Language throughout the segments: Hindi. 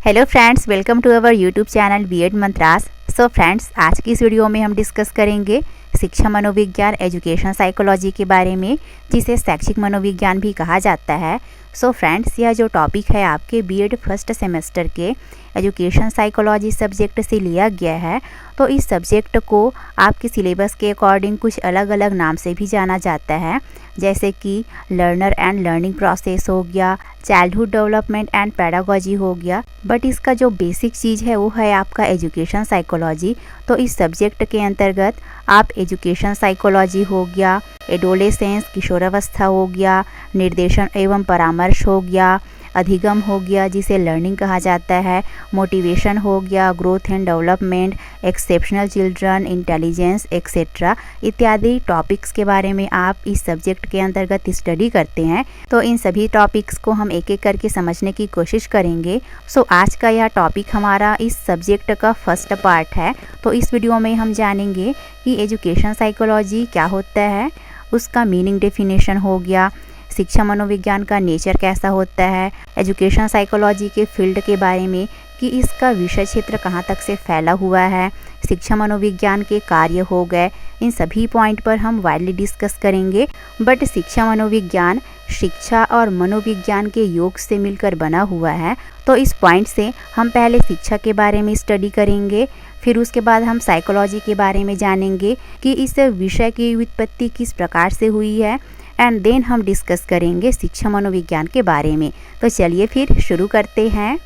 Hello friends, welcome to our YouTube channel BEd mantras. So friends, आज की इस वीडियो में हम डिस्कस करेंगे शिक्षा मनोविज्ञान एजुकेशन साइकोलॉजी के बारे में, जिसे शैक्षिक मनोविज्ञान भी कहा जाता है। सो फ्रेंड्स, यह जो टॉपिक है आपके बीएड फर्स्ट सेमेस्टर के एजुकेशन साइकोलॉजी सब्जेक्ट से लिया गया है। तो इस सब्जेक्ट को आपके सिलेबस के अकॉर्डिंग कुछ अलग अलग नाम से भी जाना जाता है, जैसे कि लर्नर एंड लर्निंग प्रोसेस हो गया, चाइल्डहुड डेवलपमेंट एंड पेडागोजी हो गया। बट इसका जो बेसिक चीज़ है वो है आपका एजुकेशन साइकोलॉजी। तो इस सब्जेक्ट के अंतर्गत आप एजुकेशन साइकोलॉजी हो गया, एडोलेसेंस किशोरावस्था हो गया, निर्देशन एवं परामर्श हो गया, अधिगम हो गया जिसे लर्निंग कहा जाता है, मोटिवेशन हो गया, growth and development, exceptional children, intelligence etcetera इत्यादि टॉपिक्स के बारे में आप इस सब्जेक्ट के अंतर्गत स्टडी करते हैं। तो इन सभी टॉपिक्स को हम एक एक करके समझने की कोशिश करेंगे। सो आज का यह टॉपिक हमारा इस सब्जेक्ट का फर्स्ट पार्ट है। तो इस वीडियो में हम जानेंगे कि एजुकेशन साइकोलॉजी क्या होता है, उसका मीनिंग डेफिनेशन हो गया, शिक्षा मनोविज्ञान का नेचर कैसा होता है, एजुकेशन साइकोलॉजी के फील्ड के बारे में कि इसका विषय क्षेत्र कहाँ तक से फैला हुआ है, शिक्षा मनोविज्ञान के कार्य हो गए। इन सभी पॉइंट पर हम वाइडली डिस्कस करेंगे। बट शिक्षा मनोविज्ञान शिक्षा और मनोविज्ञान के योग से मिलकर बना हुआ है। तो इस पॉइंट से हम पहले शिक्षा के बारे में स्टडी करेंगे, फिर उसके बाद हम साइकोलॉजी के बारे में जानेंगे कि इस विषय की व्युत्पत्ति किस प्रकार से हुई है, एंड देन हम डिस्कस करेंगे शिक्षा मनोविज्ञान के बारे में। तो चलिए फिर शुरू करते हैं।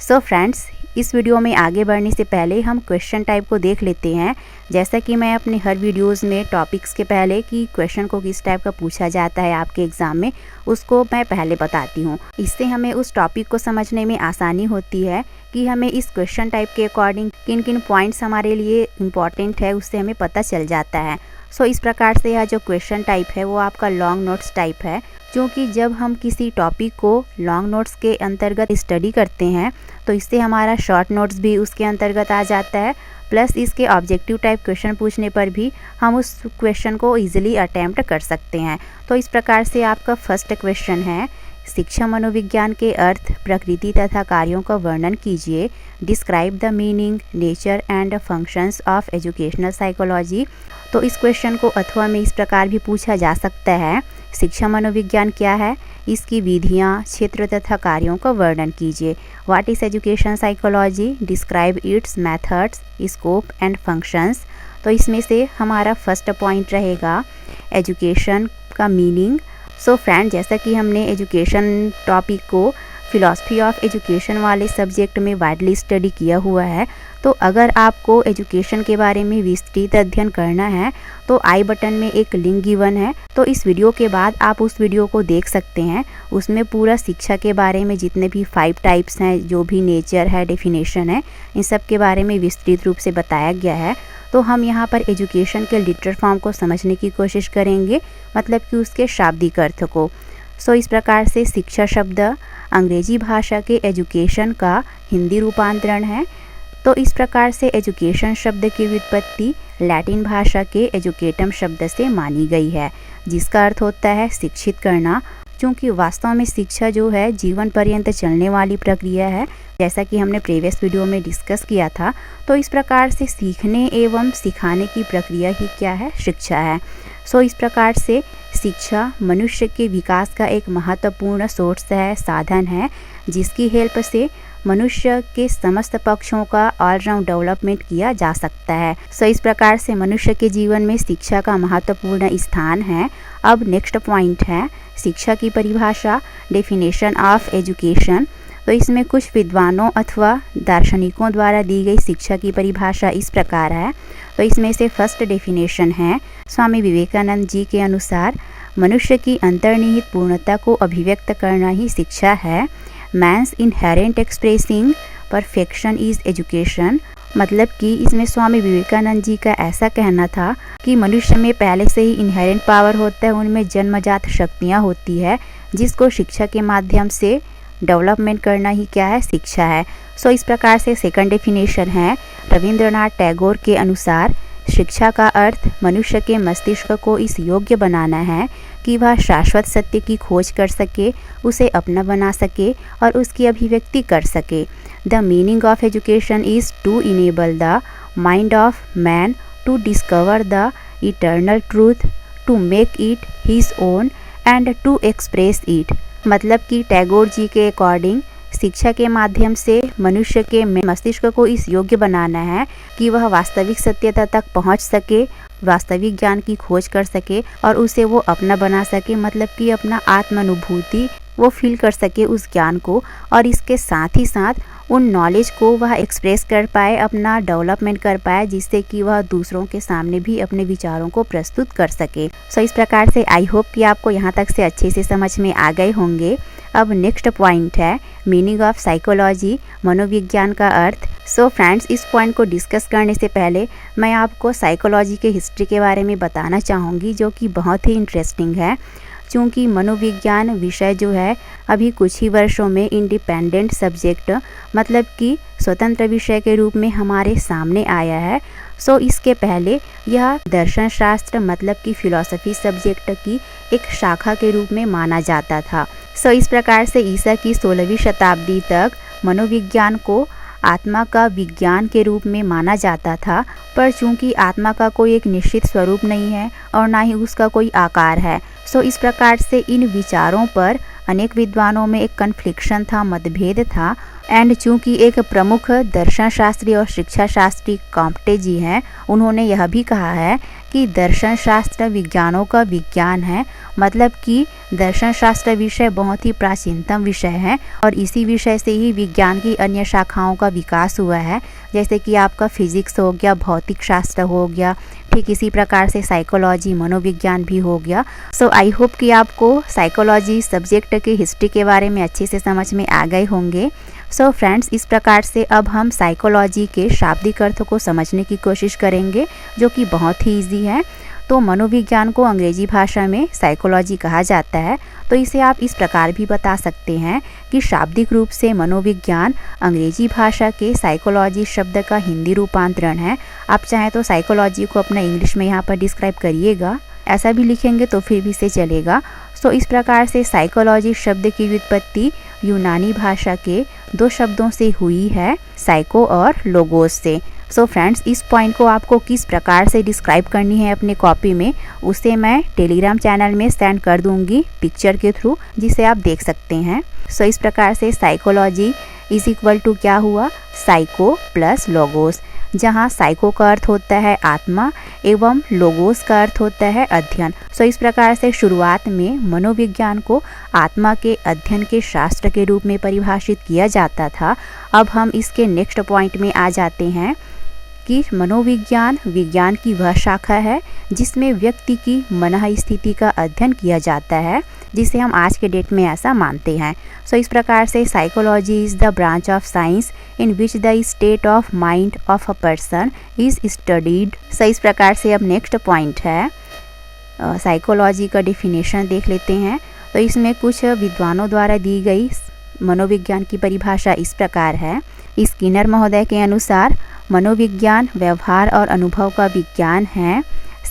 सो फ्रेंड्स, इस वीडियो में आगे बढ़ने से पहले हम क्वेश्चन टाइप को देख लेते हैं। जैसा कि मैं अपने हर वीडियोस में टॉपिक्स के पहले कि क्वेश्चन को किस टाइप का पूछा जाता है आपके एग्ज़ाम में, उसको मैं पहले बताती हूँ। इससे हमें उस टॉपिक को समझने में आसानी होती है कि हमें इस क्वेश्चन टाइप के अकॉर्डिंग किन किन पॉइंट्स हमारे लिए इम्पॉर्टेंट है, उससे हमें पता चल जाता है। सो इस प्रकार से यह जो क्वेश्चन टाइप है वो आपका लॉन्ग नोट्स टाइप है, क्योंकि जब हम किसी टॉपिक को लॉन्ग नोट्स के अंतर्गत स्टडी करते हैं तो इससे हमारा शॉर्ट नोट्स भी उसके अंतर्गत आ जाता है, प्लस इसके ऑब्जेक्टिव टाइप क्वेश्चन पूछने पर भी हम उस क्वेश्चन को ईजिली अटैम्प्ट कर सकते हैं। तो इस प्रकार से आपका फर्स्ट क्वेश्चन है, शिक्षा मनोविज्ञान के अर्थ, प्रकृति तथा कार्यों का वर्णन कीजिए। Describe the meaning, nature and functions of educational psychology. तो इस क्वेश्चन को अथवा में इस प्रकार भी पूछा जा सकता है, शिक्षा मनोविज्ञान क्या है, इसकी विधियाँ, क्षेत्र तथा कार्यों का वर्णन कीजिए। What is education psychology, describe it's methods, scope and functions. तो इसमें से हमारा फर्स्ट पॉइंट रहेगा एजुकेशन का मीनिंग। सो फ्रेंड, जैसा कि हमने एजुकेशन टॉपिक को फिलॉसफी ऑफ एजुकेशन वाले सब्जेक्ट में वाइडली स्टडी किया हुआ है, तो अगर आपको एजुकेशन के बारे में विस्तृत अध्ययन करना है तो आई बटन में एक लिंक गिवन है। तो इस वीडियो के बाद आप उस वीडियो को देख सकते हैं। उसमें पूरा शिक्षा के बारे में जितने भी 5 टाइप्स हैं, जो भी नेचर है, डेफिनेशन है, इन सब के बारे में विस्तृत रूप से बताया गया है। तो हम यहाँ पर एजुकेशन के लिटरल फॉर्म को समझने की कोशिश करेंगे, मतलब कि उसके शाब्दिक अर्थ को। सो इस प्रकार से शिक्षा शब्द अंग्रेजी भाषा के एजुकेशन का हिंदी रूपांतरण है। तो इस प्रकार से एजुकेशन शब्द की व्युत्पत्ति लैटिन भाषा के एजुकेटम शब्द से मानी गई है, जिसका अर्थ होता है शिक्षित करना। क्योंकि वास्तव में शिक्षा जो है जीवन पर्यंत चलने वाली प्रक्रिया है, जैसा कि हमने प्रीवियस वीडियो में डिस्कस किया था। तो इस प्रकार से सीखने एवं सिखाने की प्रक्रिया ही क्या है, शिक्षा है। सो इस प्रकार से शिक्षा मनुष्य के विकास का एक महत्वपूर्ण सोर्स है, साधन है, जिसकी हेल्प से मनुष्य के समस्त पक्षों का ऑलराउंड डेवलपमेंट किया जा सकता है। सो इस प्रकार से मनुष्य के जीवन में शिक्षा का महत्वपूर्ण स्थान है। अब नेक्स्ट पॉइंट है शिक्षा की परिभाषा, डेफिनेशन ऑफ एजुकेशन। तो इसमें कुछ विद्वानों अथवा दार्शनिकों द्वारा दी गई शिक्षा की परिभाषा इस प्रकार है। तो इसमें से फर्स्ट डेफिनेशन है स्वामी विवेकानंद जी के अनुसार, मनुष्य की अंतर्निहित पूर्णता को अभिव्यक्त करना ही शिक्षा है। Man's inherent expressing perfection is education. मतलब कि इसमें स्वामी विवेकानंद जी का ऐसा कहना था कि मनुष्य में पहले से ही इनहेरेंट पावर होता है, उनमें जन्मजात शक्तियाँ होती है, जिसको शिक्षा के माध्यम से डेवलपमेंट करना ही क्या है, शिक्षा है। सो इस प्रकार से सेकंड डेफिनेशन है रविंद्रनाथ टैगोर के अनुसार, शिक्षा का अर्थ मनुष्य के मस्तिष्क को इस योग्य बनाना है कि वह शाश्वत सत्य की खोज कर सके, उसे अपना बना सके और उसकी अभिव्यक्ति कर सके। The meaning of education is to enable the mind of man to discover the eternal truth, to make it his own and to express it. मतलब कि टैगोर जी के अकॉर्डिंग शिक्षा के माध्यम से मनुष्य के मस्तिष्क को इस योग्य बनाना है कि वह वास्तविक सत्यता तक पहुंच सके, वास्तविक ज्ञान की खोज कर सके और उसे वो अपना बना सके। मतलब कि अपना आत्मानुभूति वो फील कर सके उस ज्ञान को, और इसके साथ ही साथ उन नॉलेज को वह एक्सप्रेस कर पाए, अपना डेवलपमेंट कर पाए, जिससे कि वह दूसरों के सामने भी अपने विचारों को प्रस्तुत कर सके। सो इस प्रकार से आई होप कि आपको यहाँ तक से अच्छे से समझ में आ गए होंगे। अब नेक्स्ट पॉइंट है मीनिंग ऑफ साइकोलॉजी, मनोविज्ञान का अर्थ। सो फ्रेंड्स, इस पॉइंट को डिस्कस करने से पहले मैं आपको साइकोलॉजी के हिस्ट्री के बारे में बताना चाहूँगी, जो कि बहुत ही इंटरेस्टिंग है। चूँकि मनोविज्ञान विषय जो है अभी कुछ ही वर्षों में इंडिपेंडेंट सब्जेक्ट, मतलब कि स्वतंत्र विषय के रूप में हमारे सामने आया है। सो इसके पहले यह दर्शन शास्त्र मतलब कि फिलॉसफी सब्जेक्ट की एक शाखा के रूप में माना जाता था। सो इस प्रकार से ईसा की 16वीं शताब्दी तक मनोविज्ञान को आत्मा का विज्ञान के रूप में माना जाता था। पर चूंकि आत्मा का कोई एक निश्चित स्वरूप नहीं है और ना ही उसका कोई आकार है, सो इस प्रकार से इन विचारों पर अनेक विद्वानों में एक कन्फ्लिक्शन था, मतभेद था। एंड चूंकि एक प्रमुख दर्शन शास्त्री और शिक्षा शास्त्री कॉम्टे जी हैं, उन्होंने यह भी कहा है कि दर्शन शास्त्र विज्ञानों का विज्ञान है। मतलब कि दर्शन शास्त्र विषय बहुत ही प्राचीनतम विषय है और इसी विषय से ही विज्ञान की अन्य शाखाओं का विकास हुआ है, जैसे कि आपका फिजिक्स हो गया, भौतिक शास्त्र हो गया, ठीक इसी प्रकार से साइकोलॉजी, मनोविज्ञान भी हो गया। सो आई होप कि आपको साइकोलॉजी सब्जेक्ट की हिस्ट्री के बारे में अच्छे से समझ में आ गए होंगे। सो फ्रेंड्स, इस प्रकार से अब हम साइकोलॉजी के शाब्दिक अर्थ को समझने की कोशिश करेंगे, जो कि बहुत ही ईजी है। तो मनोविज्ञान को अंग्रेजी भाषा में साइकोलॉजी कहा जाता है। तो इसे आप इस प्रकार भी बता सकते हैं कि शाब्दिक रूप से मनोविज्ञान अंग्रेजी भाषा के साइकोलॉजी शब्द का हिंदी रूपांतरण है। आप चाहें तो साइकोलॉजी को अपना इंग्लिश में यहाँ पर डिस्क्राइब करिएगा, ऐसा भी लिखेंगे तो फिर भी से चलेगा। सो इस प्रकार से साइकोलॉजी शब्द की व्युत्पत्ति यूनानी भाषा के दो शब्दों से हुई है, साइको और लोगोस से। सो फ्रेंड्स, इस पॉइंट को आपको किस प्रकार से डिस्क्राइब करनी है अपने कॉपी में, उसे मैं टेलीग्राम चैनल में सेंड कर दूंगी पिक्चर के थ्रू, जिसे आप देख सकते हैं। सो इस प्रकार से साइकोलॉजी इज इक्वल टू क्या हुआ, साइको प्लस लोगोस, जहाँ साइको का अर्थ होता है आत्मा एवं लोगोस का अर्थ होता है अध्ययन। सो इस प्रकार से शुरुआत में मनोविज्ञान को आत्मा के अध्ययन के शास्त्र के रूप में परिभाषित किया जाता था। अब हम इसके नेक्स्ट पॉइंट में आ जाते हैं कि मनोविज्ञान विज्ञान की वह शाखा है जिसमें व्यक्ति की मनः स्थिति का अध्ययन किया जाता है, जिसे हम आज के डेट में ऐसा मानते हैं। सो इस प्रकार से psychology is the branch of science in which the state of mind of a person is studied. So इस प्रकार से अब नेक्स्ट पॉइंट है साइकोलॉजी का डिफिनेशन देख लेते हैं। तो इसमें कुछ विद्वानों द्वारा दी गई मनोविज्ञान की परिभाषा इस प्रकार है। स्किनर महोदय के अनुसार मनोविज्ञान व्यवहार और अनुभव का विज्ञान है।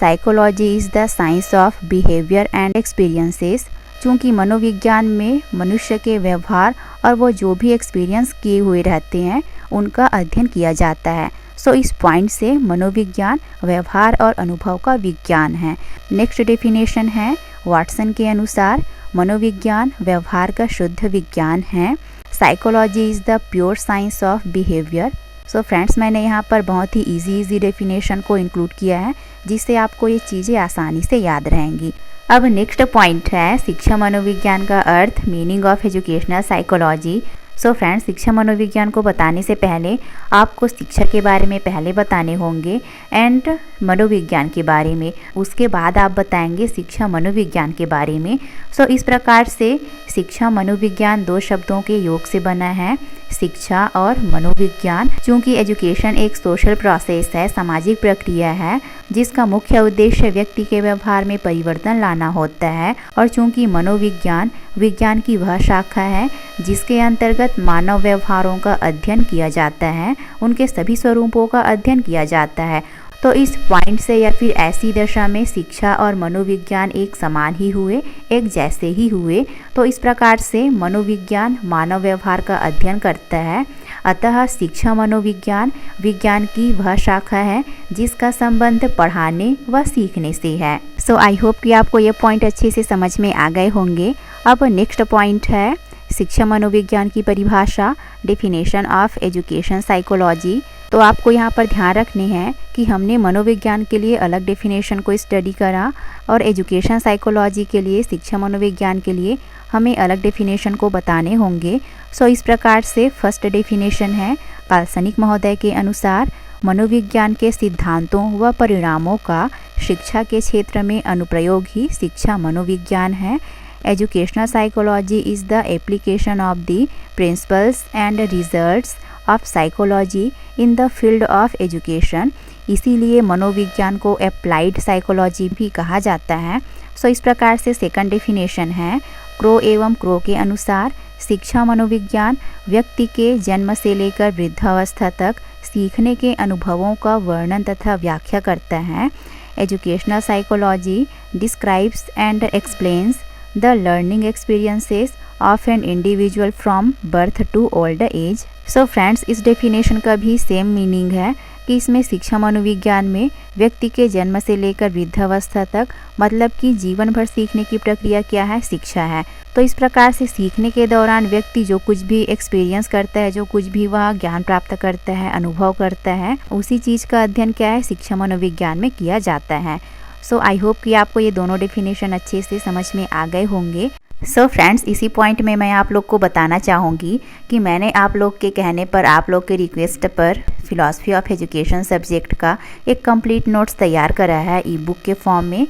Psychology is the science of behaviour and experiences. चूँकि मनोविज्ञान में मनुष्य के व्यवहार और वो जो भी एक्सपीरियंस किए हुए रहते हैं उनका अध्ययन किया जाता है। सो इस पॉइंट से मनोविज्ञान व्यवहार और अनुभव का विज्ञान है। नेक्स्ट डेफिनेशन है वाटसन के अनुसार मनोविज्ञान व्यवहार का शुद्ध विज्ञान है। Psychology is the pure science of behaviour. So friends, मैंने यहाँ पर बहुत ही इजी डेफिनेशन को इंक्लूड किया है, जिससे आपको ये चीज़ें आसानी से याद रहेंगी। अब नेक्स्ट पॉइंट है शिक्षा मनोविज्ञान का अर्थ, meaning of educational psychology. So friends, शिक्षा मनोविज्ञान को बताने से पहले आपको शिक्षा के बारे में पहले बताने होंगे एंड मनोविज्ञान के बारे में, उसके बाद आप बताएंगे शिक्षा मनोविज्ञान के बारे में। सो इस प्रकार से शिक्षा मनोविज्ञान दो शब्दों के योग से बना है, शिक्षा और मनोविज्ञान। चूँकि एजुकेशन एक सोशल प्रोसेस है, सामाजिक प्रक्रिया है, जिसका मुख्य उद्देश्य व्यक्ति के व्यवहार में परिवर्तन लाना होता है। और चूँकि मनोविज्ञान विज्ञान की वह शाखा है जिसके अंतर्गत मानव व्यवहारों का अध्ययन किया जाता है, उनके सभी स्वरूपों का अध्ययन किया जाता है। तो इस पॉइंट से या फिर ऐसी दशा में शिक्षा और मनोविज्ञान एक समान ही हुए, एक जैसे ही हुए। तो इस प्रकार से मनोविज्ञान मानव व्यवहार का अध्ययन करता है। अतः शिक्षा मनोविज्ञान विज्ञान की वह शाखा है जिसका संबंध पढ़ाने व सीखने से है। सो आई होप कि आपको ये पॉइंट अच्छे से समझ में आ गए होंगे। अब नेक्स्ट पॉइंट है शिक्षा मनोविज्ञान की परिभाषा, डेफिनेशन ऑफ एजुकेशन साइकोलॉजी। तो आपको यहाँ पर ध्यान रखने हैं कि हमने मनोविज्ञान के लिए अलग डेफिनेशन को स्टडी करा और एजुकेशन साइकोलॉजी के लिए, शिक्षा मनोविज्ञान के लिए हमें अलग डेफिनेशन को बताने होंगे। सो इस प्रकार से फर्स्ट डेफिनेशन है, काल्सनिक महोदय के अनुसार मनोविज्ञान के सिद्धांतों व परिणामों का शिक्षा के क्षेत्र में अनुप्रयोग ही शिक्षा मनोविज्ञान है। Educational psychology is the application of the principles and results of psychology in the field of education. इसीलिए मनोविज्ञान को अप्लाइड साइकोलॉजी भी कहा जाता है। सो इस प्रकार से सेकंड डेफिनेशन है, क्रो एवं क्रो के अनुसार शिक्षा मनोविज्ञान व्यक्ति के जन्म से लेकर वृद्धावस्था तक सीखने के अनुभवों का वर्णन तथा व्याख्या करता है। Educational psychology describes and explains the learning experiences of an individual from birth to old age. So friends, इस डेफिनेशन का भी सेम मीनिंग है कि इसमें शिक्षा मनोविज्ञान में व्यक्ति के जन्म से लेकर वृद्धावस्था तक, मतलब कि जीवन भर सीखने की प्रक्रिया क्या है, शिक्षा है। तो इस प्रकार से सीखने के दौरान व्यक्ति जो कुछ भी एक्सपीरियंस करता है, जो कुछ भी वह ज्ञान प्राप्त करता है, अनुभव करता है, उसी चीज़ का अध्ययन क्या है, शिक्षा मनोविज्ञान में किया जाता है। सो आई होप कि आपको ये दोनों डेफिनेशन अच्छे से समझ में आ गए होंगे। सो फ्रेंड्स, इसी पॉइंट में मैं आप लोग को बताना चाहूँगी कि मैंने आप लोग के कहने पर, आप लोग के रिक्वेस्ट पर फिलॉसफी ऑफ एजुकेशन सब्जेक्ट का एक कंप्लीट नोट्स तैयार करा है ई बुक के फॉर्म में।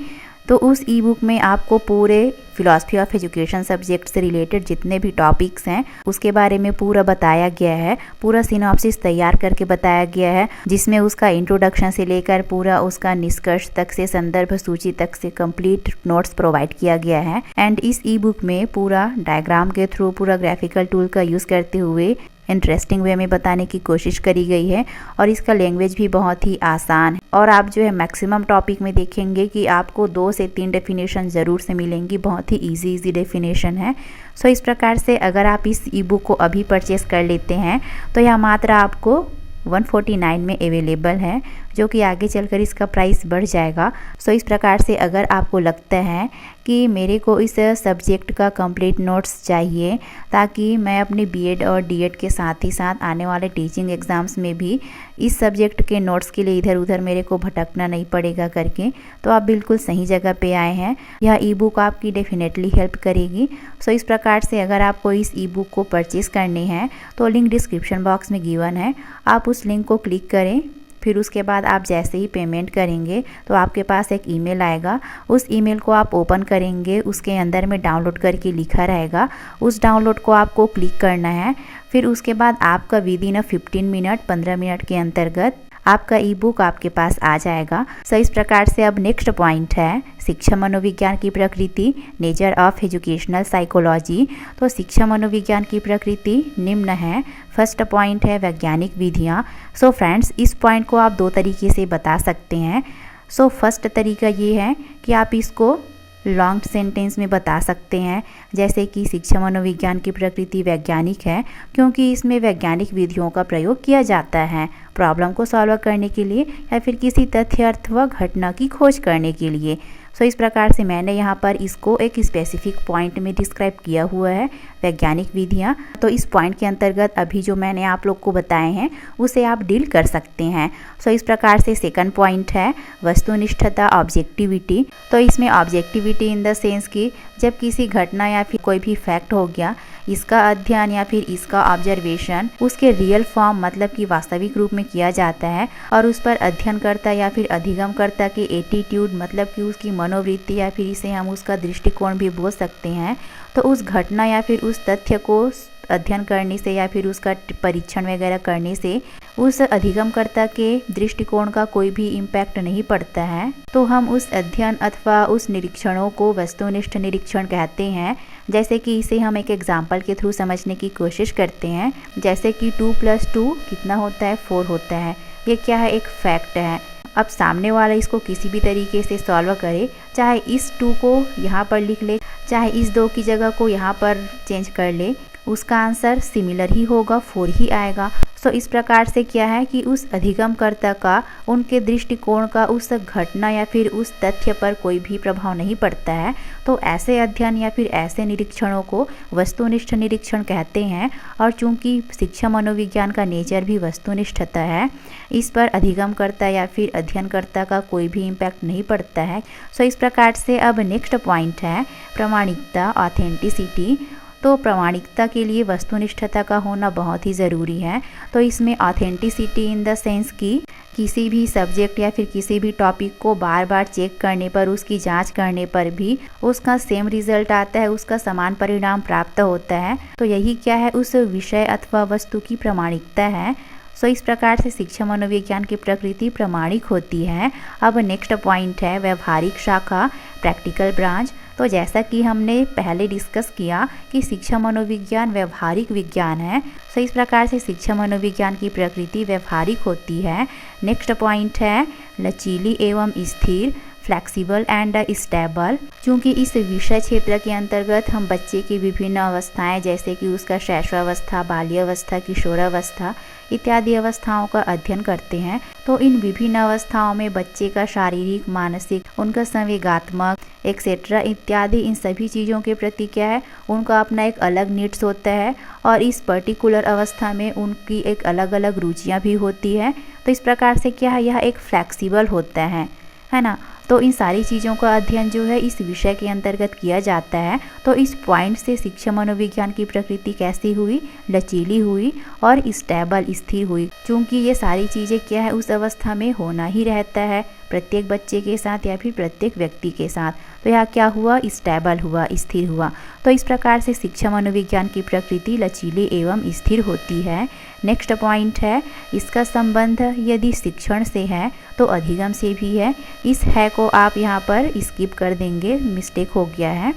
तो उस ई बुक में आपको पूरे फिलॉसफी ऑफ एजुकेशन सब्जेक्ट से रिलेटेड जितने भी टॉपिक्स हैं उसके बारे में पूरा बताया गया है, पूरा सिनॉप्सिस तैयार करके बताया गया है, जिसमें उसका इंट्रोडक्शन से लेकर पूरा उसका निष्कर्ष तक से, संदर्भ सूची तक से कंप्लीट नोट्स प्रोवाइड किया गया है। एंड इस ई बुक में पूरा डायग्राम के थ्रू, पूरा ग्राफिकल टूल का यूज़ करते हुए इंटरेस्टिंग वे में बताने की कोशिश करी गई है और इसका लैंग्वेज भी बहुत ही आसान है। और आप जो है मैक्सिमम टॉपिक में देखेंगे कि आपको 2 से 3 डेफिनेशन ज़रूर से मिलेंगी, बहुत ही इजी डेफिनेशन है। सो इस प्रकार से अगर आप इस ई बुक को अभी परचेस कर लेते हैं तो यह मात्र आपको 149 में अवेलेबल है, जो कि आगे चलकर इसका प्राइस बढ़ जाएगा। सो इस प्रकार से अगर आपको लगता है कि मेरे को इस सब्जेक्ट का कंप्लीट नोट्स चाहिए ताकि मैं अपने बीएड और डीएड के साथ ही साथ आने वाले टीचिंग एग्ज़ाम्स में भी इस सब्जेक्ट के नोट्स के लिए इधर उधर मेरे को भटकना नहीं पड़ेगा करके, तो आप बिल्कुल सही जगह पे आए हैं। यह ई बुक आपकी डेफिनेटली हेल्प करेगी। सो इस प्रकार से अगर आपको इस ई बुक को परचेज़ करने हैं तो लिंक डिस्क्रिप्शन बॉक्स में गिवन है, आप उस लिंक को क्लिक करें। फिर उसके बाद आप जैसे ही पेमेंट करेंगे तो आपके पास एक ईमेल आएगा, उस ईमेल को आप ओपन करेंगे, उसके अंदर में डाउनलोड करके लिखा रहेगा, उस डाउनलोड को आपको क्लिक करना है। फिर उसके बाद आपका विदिन 15 मिनट, 15 मिनट के अंतर्गत आपका ई बुक आपके पास आ जाएगा। सो इस प्रकार से अब नेक्स्ट पॉइंट है शिक्षा मनोविज्ञान की प्रकृति, नेचर ऑफ एजुकेशनल साइकोलॉजी। तो शिक्षा मनोविज्ञान की प्रकृति निम्न है। फर्स्ट पॉइंट है वैज्ञानिक विधियाँ। सो फ्रेंड्स, इस पॉइंट को आप 2 तरीके से बता सकते हैं। सो फर्स्ट तरीका ये है कि आप इसको लॉन्ग सेंटेंस में बता सकते हैं, जैसे कि शिक्षा मनोविज्ञान की प्रकृति वैज्ञानिक है क्योंकि इसमें वैज्ञानिक विधियों का प्रयोग किया जाता है प्रॉब्लम को सॉल्व करने के लिए या फिर किसी तथ्य अथवा घटना की खोज करने के लिए। सो इस प्रकार से मैंने यहाँ पर इसको एक स्पेसिफिक पॉइंट में डिस्क्राइब किया हुआ है, वैज्ञानिक विधियाँ। तो इस पॉइंट के अंतर्गत अभी जो मैंने आप लोग को बताए हैं उसे आप डील कर सकते हैं। सो इस प्रकार से सेकंड पॉइंट है वस्तुनिष्ठता, ऑब्जेक्टिविटी। तो इसमें ऑब्जेक्टिविटी इन द सेंस कि जब किसी घटना या फिर कोई भी फैक्ट हो गया, इसका अध्ययन या फिर इसका ऑब्जर्वेशन उसके रियल फॉर्म मतलब कि वास्तविक रूप में किया जाता है और उस पर अध्ययनकर्ता या फिर अधिगमकर्ता के एटीट्यूड मतलब कि उसकी मनोवृत्ति या फिर इसे हम उसका दृष्टिकोण भी बोल सकते हैं। तो उस घटना या फिर उस तथ्य को अध्ययन करने से या फिर उसका परीक्षण वगैरह करने से उस अधिगमकर्ता के दृष्टिकोण का कोई भी इम्पैक्ट नहीं पड़ता है, तो हम उस अध्ययन अथवा उस निरीक्षणों को वस्तुनिष्ठ निरीक्षण कहते हैं। जैसे कि इसे हम एक एग्जाम्पल के थ्रू समझने की कोशिश करते हैं, जैसे कि 2 + 2 कितना होता है, 4 होता है। ये क्या है, एक फैक्ट है। अब सामने वाला इसको किसी भी तरीके से सॉल्व करे, चाहे इस 2 को यहाँ पर लिख ले, चाहे इस 2 की जगह को यहाँ पर चेंज कर ले, उसका आंसर सिमिलर ही होगा, 4 ही आएगा। सो इस प्रकार से क्या है कि उस अधिगमकर्ता का, उनके दृष्टिकोण का उस घटना या फिर उस तथ्य पर कोई भी प्रभाव नहीं पड़ता है। तो ऐसे अध्ययन या फिर ऐसे निरीक्षणों को वस्तुनिष्ठ निरीक्षण कहते हैं। और चूंकि शिक्षा मनोविज्ञान का नेचर भी वस्तुनिष्ठता है, इस पर अधिगमकर्ता या फिर अध्ययनकर्ता का कोई भी इम्पैक्ट नहीं पड़ता है। सो इस प्रकार से अब नेक्स्ट पॉइंट है प्रामाणिकता, ऑथेंटिसिटी। तो प्रामाणिकता के लिए वस्तुनिष्ठता का होना बहुत ही ज़रूरी है। तो इसमें ऑथेंटिसिटी इन द सेंस कि किसी भी सब्जेक्ट या फिर किसी भी टॉपिक को बार बार चेक करने पर, उसकी जांच करने पर भी उसका सेम रिजल्ट आता है, उसका समान परिणाम प्राप्त होता है। तो यही क्या है, उस विषय अथवा वस्तु की प्रामाणिकता है। सो इस प्रकार से शिक्षा मनोविज्ञान की प्रकृति प्रामाणिक होती है। अब नेक्स्ट पॉइंट है व्यवहारिक शाखा, प्रैक्टिकल ब्रांच। तो जैसा कि हमने पहले डिस्कस किया कि शिक्षा मनोविज्ञान व्यवहारिक विज्ञान है, सो इस प्रकार से शिक्षा मनोविज्ञान की प्रकृति व्यवहारिक होती है। नेक्स्ट पॉइंट है लचीली एवं स्थिर, फ्लेक्सिबल एंड स्टेबल। चूँकि इस विषय क्षेत्र के अंतर्गत हम बच्चे की विभिन्न अवस्थाएं, जैसे कि उसका शैशवावस्था, बाल्यावस्था, किशोरावस्था इत्यादि अवस्थाओं का अध्ययन करते हैं, तो इन विभिन्न अवस्थाओं में बच्चे का शारीरिक, मानसिक, उनका संवेगात्मक एक्सेट्रा इत्यादि इन सभी चीज़ों के प्रति क्या है, उनका अपना एक अलग नीड्स होता है और इस पर्टिकुलर अवस्था में उनकी एक अलग अलग रुचियाँ भी होती है। तो इस प्रकार से क्या है, यह एक फ्लैक्सिबल होता है ना। तो इन सारी चीज़ों का अध्ययन जो है इस विषय के अंतर्गत किया जाता है। तो इस पॉइंट से शिक्षा मनोविज्ञान की प्रकृति कैसी हुई, लचीली हुई और स्टेबल, स्थिर हुई। क्योंकि ये सारी चीज़ें क्या है, उस अवस्था में होना ही रहता है प्रत्येक बच्चे के साथ या फिर प्रत्येक व्यक्ति के साथ। तो यह क्या हुआ, स्टेबल हुआ, स्थिर हुआ। तो इस प्रकार से शिक्षा मनोविज्ञान की प्रकृति लचीली एवं स्थिर होती है। नेक्स्ट पॉइंट है इसका संबंध यदि शिक्षण से है तो अधिगम से भी है। इस है को आप यहाँ पर स्किप कर देंगे, मिस्टेक हो गया है।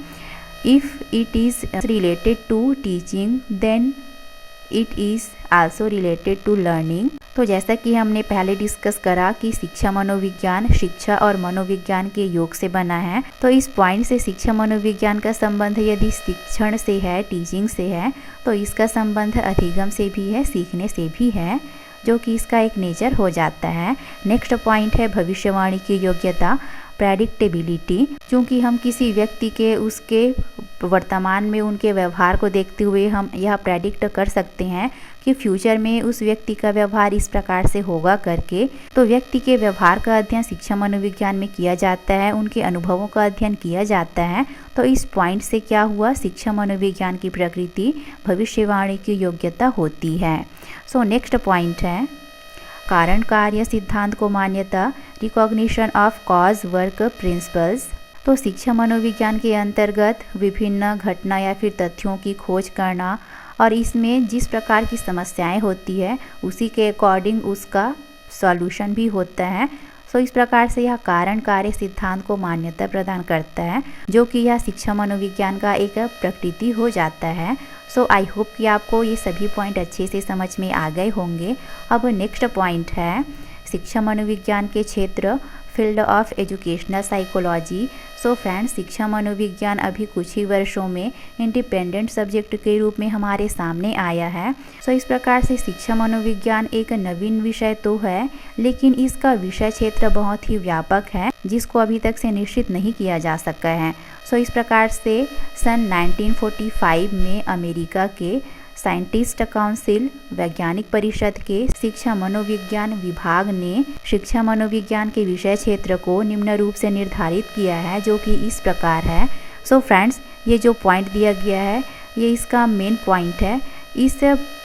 If it is related to teaching then it is also related to learning. तो जैसा कि हमने पहले डिस्कस करा कि शिक्षा मनोविज्ञान शिक्षा और मनोविज्ञान के योग से बना है। तो इस पॉइंट से शिक्षा मनोविज्ञान का संबंध यदि शिक्षण से है, टीचिंग से है, तो इसका संबंध अधिगम से भी है, सीखने से भी है, जो कि इसका एक नेचर हो जाता है। नेक्स्ट पॉइंट है भविष्यवाणी की योग्यता, प्रेडिक्टेबिलिटी। क्योंकि हम किसी व्यक्ति के उसके वर्तमान में उनके व्यवहार को देखते हुए हम यह प्रेडिक्ट कर सकते हैं कि फ्यूचर में उस व्यक्ति का व्यवहार इस प्रकार से होगा करके। तो व्यक्ति के व्यवहार का अध्ययन शिक्षा मनोविज्ञान में किया जाता है, उनके अनुभवों का अध्ययन किया जाता है। तो इस पॉइंट से क्या हुआ, शिक्षा मनोविज्ञान की प्रकृति भविष्यवाणी की योग्यता होती है। सो नेक्स्ट पॉइंट है कारण कार्य सिद्धांत को मान्यता, recognition of cause work principles. तो शिक्षा मनोविज्ञान के अंतर्गत विभिन्न घटना या फिर तथ्यों की खोज करना और इसमें जिस प्रकार की समस्याएं होती है उसी के अकॉर्डिंग उसका सॉल्यूशन भी होता है। सो इस प्रकार से यह कारण कार्य सिद्धांत को मान्यता प्रदान करता है, जो कि यह शिक्षा मनोविज्ञान का एक प्रकृति हो जाता है। सो आई होप कि आपको ये सभी पॉइंट अच्छे से समझ में आ गए होंगे। अब नेक्स्ट पॉइंट है शिक्षा मनोविज्ञान के क्षेत्र, field of educational psychology. So friends, शिक्षा मनोविज्ञान अभी कुछ ही वर्षों में इंडिपेंडेंट सब्जेक्ट के रूप में हमारे सामने आया है। सो इस प्रकार से शिक्षा मनोविज्ञान एक नवीन विषय तो है, लेकिन इसका विषय क्षेत्र बहुत ही व्यापक है, जिसको अभी तक से निश्चित नहीं किया जा सका है। सो इस प्रकार से सन 1945 में अमेरिका के साइंटिस्ट काउंसिल वैज्ञानिक परिषद के शिक्षा मनोविज्ञान विभाग ने शिक्षा मनोविज्ञान के विषय क्षेत्र को निम्न रूप से निर्धारित किया है, जो कि इस प्रकार है। सो फ्रेंड्स, ये जो पॉइंट दिया गया है ये इसका मेन पॉइंट है। इस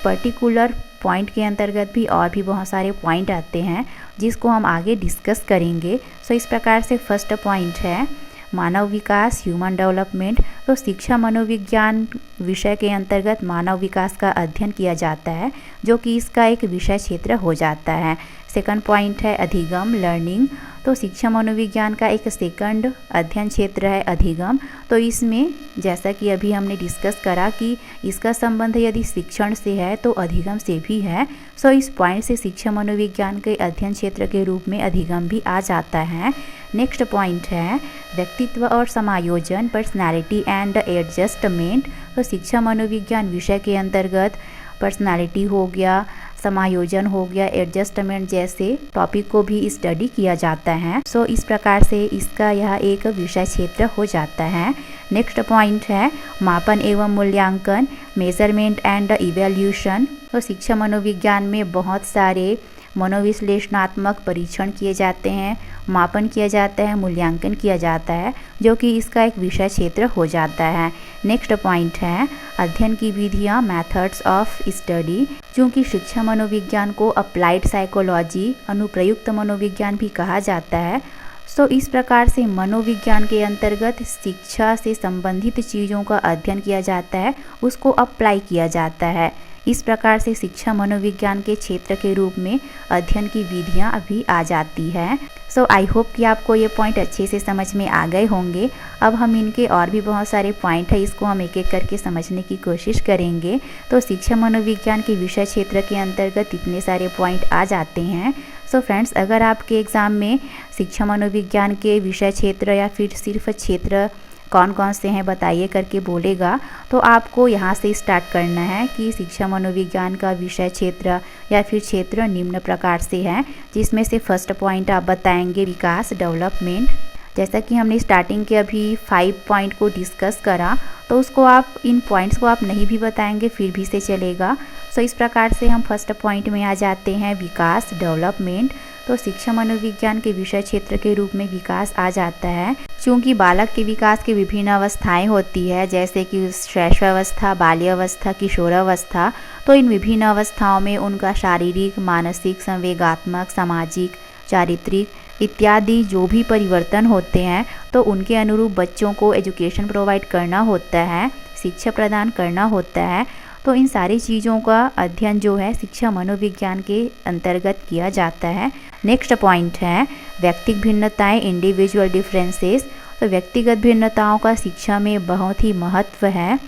पर्टिकुलर पॉइंट के अंतर्गत भी और भी बहुत सारे पॉइंट आते हैं जिसको हम आगे डिस्कस करेंगे। सो इस प्रकार से फर्स्ट पॉइंट है मानव विकास, ह्यूमन डेवलपमेंट। तो शिक्षा मनोविज्ञान विषय के अंतर्गत मानव विकास का अध्ययन किया जाता है, जो कि इसका एक विषय क्षेत्र हो जाता है। सेकंड पॉइंट है अधिगम लर्निंग। तो शिक्षा मनोविज्ञान का एक सेकंड अध्ययन क्षेत्र है अधिगम। तो इसमें जैसा कि अभी हमने डिस्कस करा कि इसका संबंध यदि शिक्षण से है तो अधिगम से भी है। सो इस पॉइंट से शिक्षा मनोविज्ञान के अध्ययन क्षेत्र के रूप में अधिगम भी आ जाता है। नेक्स्ट पॉइंट है व्यक्तित्व और समायोजन पर्सनालिटी एंड एडजस्टमेंट। तो शिक्षा मनोविज्ञान विषय के अंतर्गत पर्सनालिटी हो गया, समायोजन हो गया, एडजस्टमेंट जैसे टॉपिक को भी स्टडी किया जाता है। सो इस प्रकार से इसका यह एक विषय क्षेत्र हो जाता है। नेक्स्ट पॉइंट है मापन एवं मूल्यांकन मेजरमेंट एंड इवैल्यूएशन। तो शिक्षा मनोविज्ञान में बहुत सारे मनोविश्लेषणात्मक परीक्षण किए जाते हैं, मापन किया जाता है, मूल्यांकन किया जाता है, जो कि इसका एक विषय क्षेत्र हो जाता है। नेक्स्ट पॉइंट है अध्ययन की विधियाँ मेथड्स ऑफ स्टडी। चूँकि शिक्षा मनोविज्ञान को अप्लाइड साइकोलॉजी अनुप्रयुक्त मनोविज्ञान भी कहा जाता है, सो इस प्रकार से मनोविज्ञान के अंतर्गत शिक्षा से संबंधित चीज़ों का अध्ययन किया जाता है, उसको अप्लाई किया जाता है। इस प्रकार से शिक्षा मनोविज्ञान के क्षेत्र के रूप में अध्ययन की विधियाँ अभी आ जाती है। सो आई होप कि आपको ये पॉइंट अच्छे से समझ में आ गए होंगे। अब हम इनके और भी बहुत सारे पॉइंट है, इसको हम एक एक करके समझने की कोशिश करेंगे। तो शिक्षा मनोविज्ञान के विषय क्षेत्र के अंतर्गत इतने सारे पॉइंट आ जाते हैं। सो फ्रेंड्स, अगर आपके एग्ज़ाम में शिक्षा मनोविज्ञान के विषय क्षेत्र या फिर सिर्फ क्षेत्र कौन कौन से हैं बताइए करके बोलेगा, तो आपको यहाँ से स्टार्ट करना है कि शिक्षा मनोविज्ञान का विषय क्षेत्र या फिर क्षेत्र निम्न प्रकार से है, जिसमें से फर्स्ट पॉइंट आप बताएंगे विकास डेवलपमेंट। जैसा कि हमने स्टार्टिंग के अभी 5 पॉइंट को डिस्कस करा, तो उसको आप इन पॉइंट्स को आप नहीं भी बताएंगे फिर भी से चलेगा। सो इस प्रकार से हम फर्स्ट पॉइंट में आ जाते हैं विकास डेवलपमेंट। तो शिक्षा मनोविज्ञान के विषय क्षेत्र के रूप में विकास आ जाता है। चूँकि बालक के विकास की विभिन्न अवस्थाएं होती है, जैसे कि शैशवावस्था, बाल्यावस्था, किशोरावस्था, तो इन विभिन्न अवस्थाओं में उनका शारीरिक, मानसिक, संवेगात्मक, सामाजिक, चारित्रिक इत्यादि जो भी परिवर्तन होते हैं, तो उनके अनुरूप बच्चों को एजुकेशन प्रोवाइड करना होता है, शिक्षा प्रदान करना होता है। तो इन सारी चीज़ों का अध्ययन जो है शिक्षा मनोविज्ञान के अंतर्गत किया जाता है। नेक्स्ट पॉइंट है व्यक्तिगत भिन्नताएं इंडिविजुअल डिफरेंसेस। तो व्यक्तिगत भिन्नताओं का शिक्षा में बहुत ही महत्व है,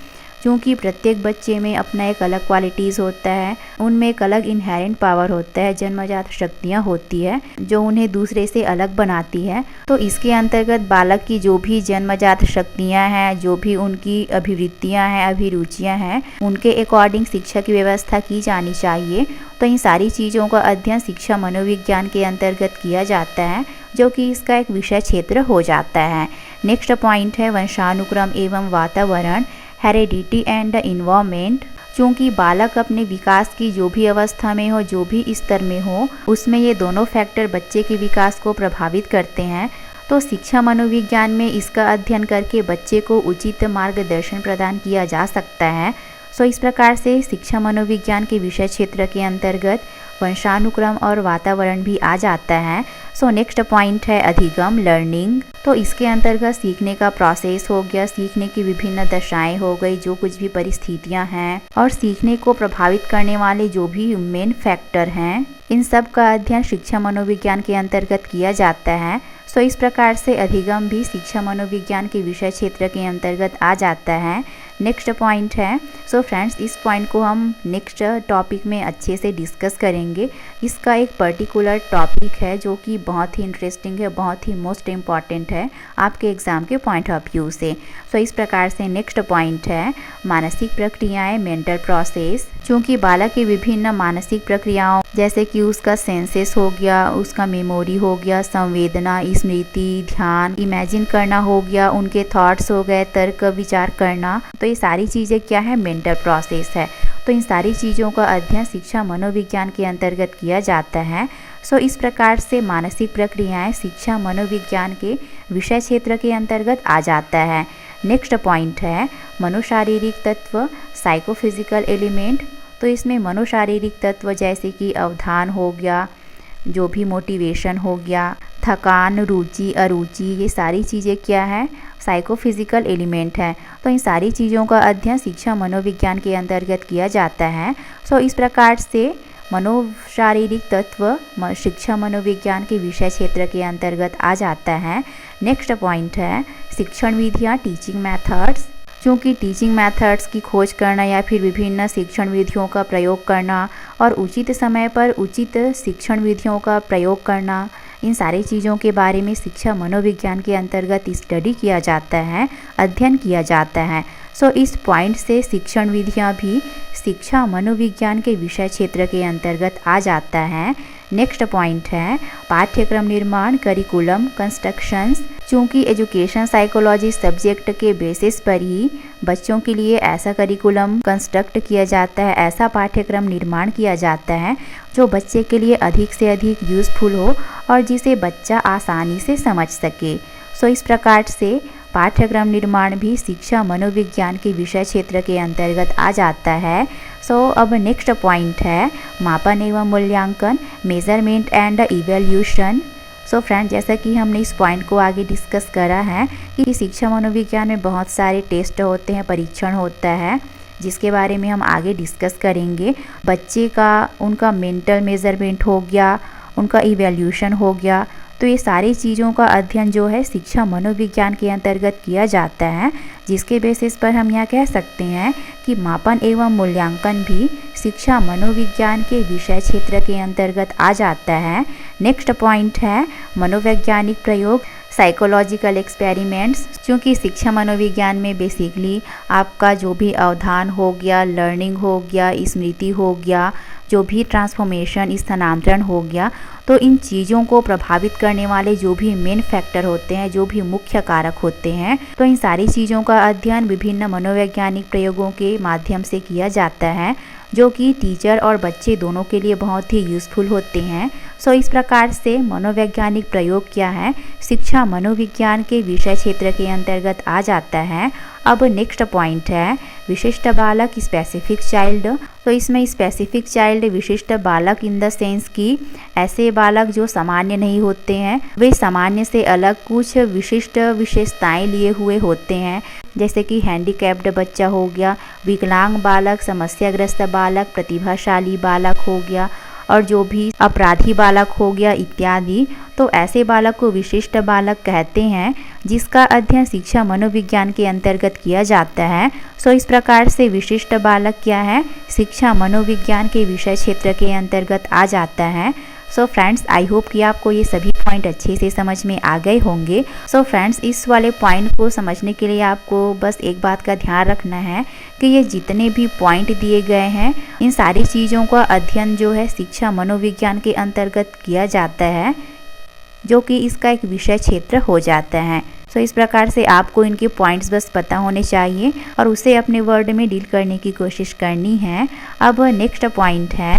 क्योंकि प्रत्येक बच्चे में अपना एक अलग क्वालिटीज़ होता है, उनमें एक अलग इनहेरेंट पावर होता है, जन्मजात शक्तियाँ होती है जो उन्हें दूसरे से अलग बनाती है। तो इसके अंतर्गत बालक की जो भी जन्मजात शक्तियाँ हैं, जो भी उनकी अभिवृत्तियाँ हैं, अभिरुचियाँ हैं, उनके अकॉर्डिंग शिक्षा की व्यवस्था की जानी चाहिए। तो इन सारी चीज़ों का अध्ययन शिक्षा मनोविज्ञान के अंतर्गत किया जाता है, जो कि इसका एक विषय क्षेत्र हो जाता है। नेक्स्ट पॉइंट है वंशानुक्रम एवं वातावरण हेरिडिटी एंड इन्वायरमेंट। चूँकि बालक अपने विकास की जो भी अवस्था में हो, जो भी स्तर में हो, उसमें ये दोनों फैक्टर बच्चे के विकास को प्रभावित करते हैं। तो शिक्षा मनोविज्ञान में इसका अध्ययन करके बच्चे को उचित मार्गदर्शन प्रदान किया जा सकता है। सो इस प्रकार से शिक्षा मनोविज्ञान के विषय क्षेत्र के अंतर्गत वंशानुक्रम और वातावरण भी आ जाता है। सो नेक्स्ट पॉइंट है अधिगम लर्निंग। तो इसके अंतर्गत सीखने का प्रोसेस हो गया, सीखने की विभिन्न दशाएं हो गई, जो कुछ भी परिस्थितियां हैं और सीखने को प्रभावित करने वाले जो भी मेन फैक्टर हैं, इन सब का अध्ययन शिक्षा मनोविज्ञान के अंतर्गत किया जाता है। सो इस प्रकार से अधिगम भी शिक्षा मनोविज्ञान के विषय क्षेत्र के अंतर्गत आ जाता है। नेक्स्ट पॉइंट है, सो फ्रेंड्स इस पॉइंट को हम नेक्स्ट टॉपिक में अच्छे से डिस्कस करेंगे। इसका एक पर्टिकुलर टॉपिक है जो कि बहुत ही इंटरेस्टिंग है, बहुत ही मोस्ट इम्पॉर्टेंट है आपके एग्ज़ाम के पॉइंट ऑफ व्यू से। सो इस प्रकार से नेक्स्ट पॉइंट है मानसिक प्रक्रियाएं मेंटल प्रोसेस। चूँकि बालक की विभिन्न मानसिक प्रक्रियाओं जैसे कि उसका सेंसेस हो गया, उसका मेमोरी हो गया, संवेदना, स्मृति, ध्यान, इमेजिन करना हो गया, उनके थॉट्स हो गए, तर्क विचार करना, तो ये सारी चीज़ें क्या है मेंटल प्रोसेस है। तो इन सारी चीज़ों का अध्ययन शिक्षा मनोविज्ञान के अंतर्गत किया जाता है। सो इस प्रकार से मानसिक प्रक्रियाएं शिक्षा मनोविज्ञान के विषय क्षेत्र के अंतर्गत आ जाता है। नेक्स्ट पॉइंट है मनोशारीरिक तत्व साइकोफिजिकल एलिमेंट। तो इसमें मनोशारीरिक तत्व जैसे कि अवधान हो गया, जो भी मोटिवेशन हो गया, थकान, रुचि, अरुचि, ये सारी चीज़ें क्या है साइकोफिजिकल एलिमेंट है। तो इन सारी चीज़ों का अध्ययन शिक्षा मनोविज्ञान के अंतर्गत किया जाता है। सो इस प्रकार से मनोशारीरिक तत्व शिक्षा मनोविज्ञान के विषय क्षेत्र के अंतर्गत आ जाता है। नेक्स्ट पॉइंट है शिक्षण विधियाँ, टीचिंग मेथड्स। क्योंकि टीचिंग मेथड्स की खोज करना या फिर विभिन्न शिक्षण विधियों का प्रयोग करना और उचित समय पर उचित शिक्षण विधियों का प्रयोग करना, इन सारी चीज़ों के बारे में शिक्षा मनोविज्ञान के अंतर्गत स्टडी किया जाता है, अध्ययन किया जाता है। सो इस पॉइंट से शिक्षण विधियाँ भी शिक्षा मनोविज्ञान के विषय क्षेत्र के अंतर्गत आ जाता है। नेक्स्ट पॉइंट है पाठ्यक्रम निर्माण, करिकुलम कंस्ट्रक्शंस। चूँकि एजुकेशन साइकोलॉजी सब्जेक्ट के बेसिस पर ही बच्चों के लिए ऐसा करिकुलम कंस्ट्रक्ट किया जाता है, ऐसा पाठ्यक्रम निर्माण किया जाता है जो बच्चे के लिए अधिक से अधिक यूज़फुल हो और जिसे बच्चा आसानी से समझ सके। सो इस प्रकार से पाठ्यक्रम निर्माण भी शिक्षा मनोविज्ञान के विषय क्षेत्र के अंतर्गत आ जाता है। सो अब नेक्स्ट पॉइंट है मापन एवं मूल्यांकन, measurement and evaluation. So friend, जैसा कि हमने इस पॉइंट को आगे डिस्कस करा है कि शिक्षा मनोविज्ञान में बहुत सारे टेस्ट होते हैं, परीक्षण होता है, जिसके बारे में हम आगे डिस्कस करेंगे। बच्चे का उनका मेंटल मेजरमेंट हो गया, उनका इवैल्यूएशन हो गया, तो ये सारी चीज़ों का अध्ययन जो है शिक्षा मनोविज्ञान के अंतर्गत किया जाता है, जिसके बेसिस पर हम यह कह सकते हैं कि मापन एवं मूल्यांकन भी शिक्षा मनोविज्ञान के विषय क्षेत्र के अंतर्गत आ जाता है। नेक्स्ट पॉइंट है मनोवैज्ञानिक प्रयोग, साइकोलॉजिकल एक्सपेरिमेंट्स। क्योंकि शिक्षा मनोविज्ञान में बेसिकली आपका जो भी अवधान हो गया, लर्निंग हो गया, स्मृति हो गया, जो भी ट्रांसफॉर्मेशन स्थानांतरण हो गया, तो इन चीज़ों को प्रभावित करने वाले जो भी मेन फैक्टर होते हैं, जो भी मुख्य कारक होते हैं, तो इन सारी चीज़ों का अध्ययन विभिन्न मनोवैज्ञानिक प्रयोगों के माध्यम से किया जाता है, जो कि टीचर और बच्चे दोनों के लिए बहुत ही यूज़फुल होते हैं। सो इस प्रकार से मनोवैज्ञानिक प्रयोग क्या है शिक्षा मनोविज्ञान के विषय क्षेत्र के अंतर्गत आ जाता है। अब नेक्स्ट पॉइंट है विशिष्ट बालक, स्पेसिफिक चाइल्ड। तो इसमें स्पेसिफिक चाइल्ड विशिष्ट बालक इन द सेंस कि ऐसे बालक जो सामान्य नहीं होते हैं, वे सामान्य से अलग कुछ विशिष्ट विशेषताएं लिए हुए होते हैं, जैसे कि हैंडीकैप्ड बच्चा हो गया, विकलांग बालक, समस्याग्रस्त बालक, प्रतिभाशाली बालक हो गया और जो भी अपराधी बालक हो गया इत्यादि। तो ऐसे बालक को विशिष्ट बालक कहते हैं, जिसका अध्ययन शिक्षा मनोविज्ञान के अंतर्गत किया जाता है। सो इस प्रकार से विशिष्ट बालक क्या है शिक्षा मनोविज्ञान के विषय क्षेत्र के अंतर्गत आ जाता है। सो फ्रेंड्स, आई होप कि आपको ये सभी पॉइंट अच्छे से समझ में आ गए होंगे। सो फ्रेंड्स, इस वाले पॉइंट को समझने के लिए आपको बस एक बात का ध्यान रखना है कि ये जितने भी पॉइंट दिए गए हैं, इन सारी चीज़ों का अध्ययन जो है शिक्षा मनोविज्ञान के अंतर्गत किया जाता है, जो कि इसका एक विषय क्षेत्र हो जाता है। सो इस प्रकार से आपको इनके पॉइंट्स बस पता होने चाहिए और उसे अपने वर्ड में डील करने की कोशिश करनी है। अब नेक्स्ट पॉइंट है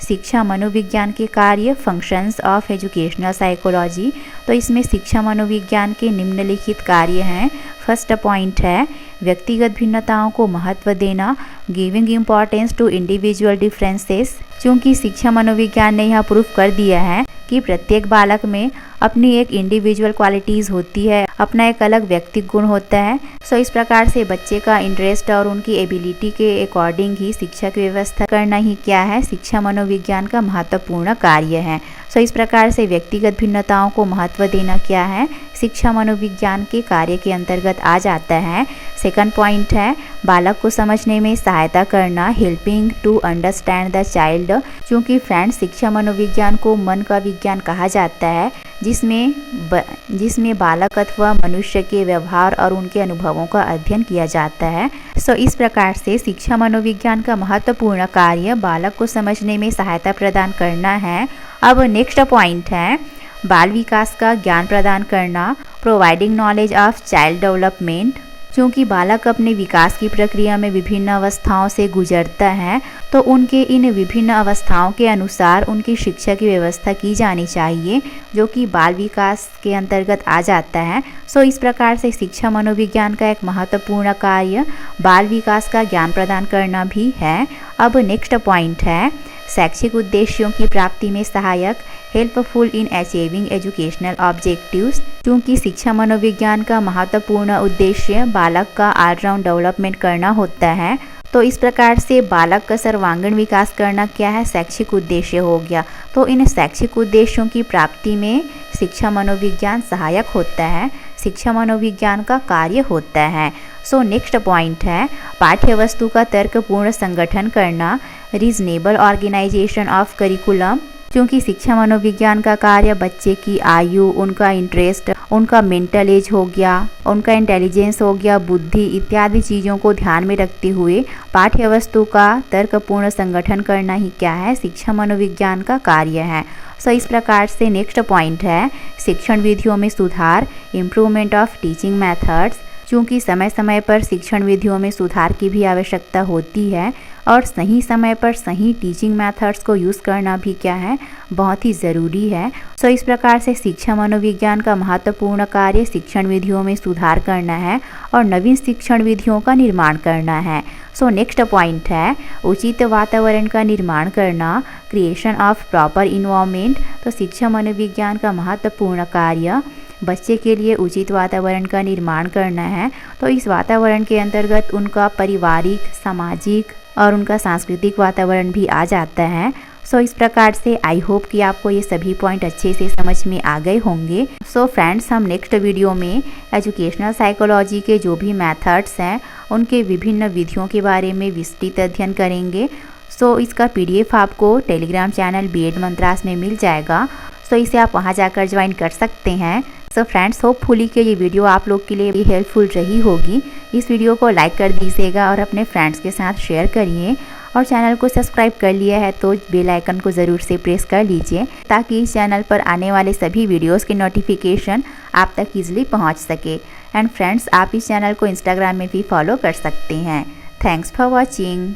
शिक्षा मनोविज्ञान के कार्य, फंक्शंस ऑफ एजुकेशनल साइकोलॉजी। तो इसमें शिक्षा मनोविज्ञान के निम्नलिखित कार्य हैं। फर्स्ट पॉइंट है व्यक्तिगत भिन्नताओं को महत्व देना, giving importance to individual differences. क्योंकि शिक्षा मनोविज्ञान ने यह प्रूफ कर दिया है कि प्रत्येक बालक में अपनी एक इंडिविजुअल क्वालिटीज़ होती है, अपना एक अलग व्यक्तिगत गुण होता है। सो इस प्रकार से बच्चे का इंटरेस्ट और उनकी एबिलिटी के अकॉर्डिंग ही शिक्षा की व्यवस्था करना ही क्या है शिक्षा मनोविज्ञान का महत्वपूर्ण कार्य है। सो इस प्रकार से व्यक्तिगत भिन्नताओं को महत्व देना क्या है शिक्षा मनोविज्ञान के कार्य के अंतर्गत आ जाता है। सेकंड पॉइंट है बालक को समझने में सहायता करना, helping to understand the child. क्योंकि फ्रेंड्स, शिक्षा मनोविज्ञान को मन का विज्ञान कहा जाता है, जिसमें बालक अथवा मनुष्य के व्यवहार और उनके अनुभवों का अध्ययन किया जाता है। सो इस प्रकार से शिक्षा मनोविज्ञान का महत्वपूर्ण कार्य बालक को समझने में सहायता प्रदान करना है। अब नेक्स्ट पॉइंट है बाल विकास का ज्ञान प्रदान करना, providing knowledge of child development. क्योंकि बालक अपने विकास की प्रक्रिया में विभिन्न अवस्थाओं से गुजरता है, तो उनके इन विभिन्न अवस्थाओं के अनुसार उनकी शिक्षा की व्यवस्था की जानी चाहिए, जो कि बाल विकास के अंतर्गत आ जाता है। सो इस प्रकार से शिक्षा मनोविज्ञान का एक महत्वपूर्ण कार्य बाल विकास का ज्ञान प्रदान करना भी है। अब नेक्स्ट पॉइंट है शैक्षिक उद्देश्यों की प्राप्ति में सहायक, helpful in achieving educational objectives. क्योंकि शिक्षा मनोविज्ञान का महत्वपूर्ण उद्देश्य बालक का ऑलराउंड डेवलपमेंट करना होता है, तो इस प्रकार से बालक का सर्वांगीण विकास करना क्या है, शैक्षिक उद्देश्य हो गया। तो इन शैक्षिक उद्देश्यों की प्राप्ति में शिक्षा मनोविज्ञान सहायक होता है, शिक्षा मनोविज्ञान का कार्य होता है। सो नेक्स्ट पॉइंट है पाठ्य वस्तु का तर्कपूर्ण संगठन करना, रीजनेबल ऑर्गेनाइजेशन ऑफ करिकुलम। क्योंकि शिक्षा मनोविज्ञान का कार्य बच्चे की आयु, उनका इंटरेस्ट, उनका मेंटल एज हो गया, उनका इंटेलिजेंस हो गया, बुद्धि इत्यादि चीज़ों को ध्यान में रखते हुए पाठ्य वस्तु का तर्कपूर्ण संगठन करना ही क्या है, शिक्षा मनोविज्ञान का कार्य है। सो इस प्रकार से नेक्स्ट पॉइंट है शिक्षण विधियों में सुधार, इम्प्रूवमेंट ऑफ टीचिंग मेथड्स। क्योंकि समय समय पर शिक्षण विधियों में सुधार की भी आवश्यकता होती है और सही समय पर सही टीचिंग मेथड्स को यूज़ करना भी क्या है, बहुत ही ज़रूरी है। सो इस प्रकार से शिक्षा मनोविज्ञान का महत्वपूर्ण कार्य शिक्षण विधियों में सुधार करना है और नवीन शिक्षण विधियों का निर्माण करना है। सो नेक्स्ट पॉइंट है उचित वातावरण का निर्माण करना, क्रिएशन ऑफ प्रॉपर इन्वायरमेंट। तो शिक्षा मनोविज्ञान का महत्वपूर्ण कार्य बच्चे के लिए उचित वातावरण का निर्माण करना है। तो इस वातावरण के अंतर्गत उनका पारिवारिक, सामाजिक और उनका सांस्कृतिक वातावरण भी आ जाता है। सो इस प्रकार से आई होप कि आपको ये सभी पॉइंट अच्छे से समझ में आ गए होंगे। सो फ्रेंड्स, हम नेक्स्ट वीडियो में एजुकेशनल साइकोलॉजी के जो भी मेथड्स हैं उनके विभिन्न विधियों के बारे में विस्तृत अध्ययन करेंगे। सो इसका PDF आपको टेलीग्राम चैनल B.Ed मंत्रास में मिल जाएगा। सो इसे आप वहां जाकर ज्वाइन कर सकते हैं। सो फ्रेंड्स, होपफुली कि ये वीडियो आप लोग के लिए हेल्पफुल रही होगी। इस वीडियो को लाइक कर दीजिएगा और अपने फ्रेंड्स के साथ शेयर करिए और चैनल को सब्सक्राइब कर लिया है तो बेल आइकन को ज़रूर से प्रेस कर लीजिए ताकि इस चैनल पर आने वाले सभी वीडियोस के नोटिफिकेशन आप तक ईजिली पहुंच सके। एंड फ्रेंड्स, आप इस चैनल को इंस्टाग्राम में भी फॉलो कर सकते हैं। Thanks for watching.